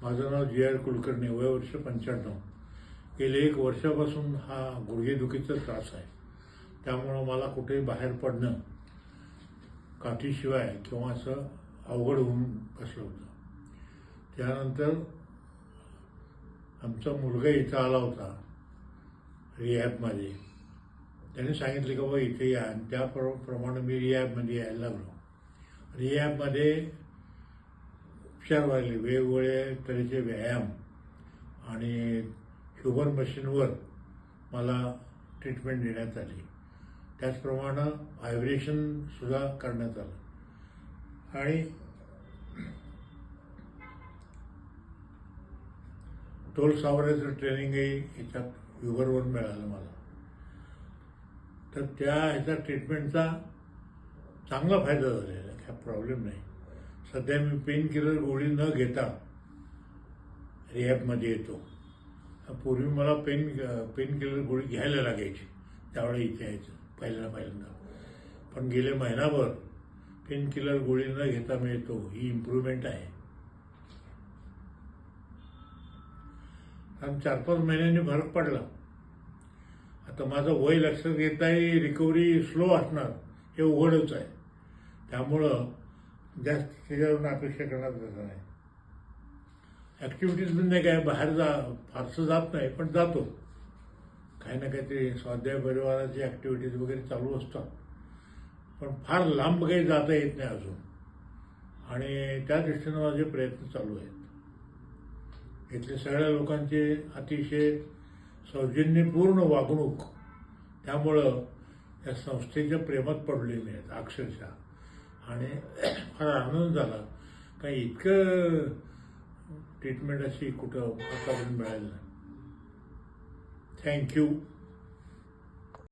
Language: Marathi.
माझं नाव जी आर कुलकर्णी, वय वर्ष 95. गेले 1 वर्षापासून हा गुडघेदुखीचा त्रास आहे. त्यामुळं मला कुठेही बाहेर पडणं काठीशिवाय किंवा असं अवघड होऊन बसलं होतं. त्यानंतर आमचा मुलगा इथं आला होता रिहॅबमध्ये. त्याने सांगितलं की बाबा इथे या, आणि त्याप्रमाणे मी रिहॅबमध्ये यायला लागलो. रिहॅबमध्ये उपचार व्हायले, वेगवेगळे तऱ्हेचे व्यायाम आणि ह्युमन मशीनवर मला ट्रीटमेंट देण्यात आली. त्याचप्रमाणे व्हायब्रेशनसुद्धा करण्यात आलं आणि टोल सावरायचं ट्रेनिंगही याच्यात ह्युमरवर मिळालं मला. तर त्या ह्याचा ट्रीटमेंटचा चांगला फायदा झालेला, काय प्रॉब्लेम नाही. सध्या मी पेन किलर गोळी न घेता रिहॅबमध्ये येतो. पूर्वी मला पेन किलर गोळी घ्यायला लागायची, त्यावेळी इथे यायचं पहिल्यांदा. पण गेले महिनाभर पेन किलर गोळी न घेता मी येतो. ही इम्प्रूव्हमेंट आहे. आणि 4-5 महिन्यांनी फरक पडला. आता माझं वय लक्षात घेताही रिकव्हरी स्लो असणार हे उघडच आहे. त्यामुळं जास्त त्याच्यावरून अपेक्षा करण्यात तसं नाही. ॲक्टिव्हिटीजमध्ये काय बाहेर फारसं जात नाही, पण जातो. काही ना काहीतरी स्वाध्याय परिवाराची ॲक्टिव्हिटीज वगैरे चालू असतात, पण फार लांब काही जाता येत नाही अजून. आणि त्या दृष्टीनं माझे प्रयत्न चालू आहेत. इथल्या सगळ्या लोकांचे अतिशय सौजन्यपूर्ण वागणूक, त्यामुळं या संस्थेच्या प्रेमात पडले मी अक्षरशः. आणि फार आनंद झाला, काही इतकं ट्रीटमेंट अशी कुठं आतापर्यंत मिळाली नाही. थँक्यू.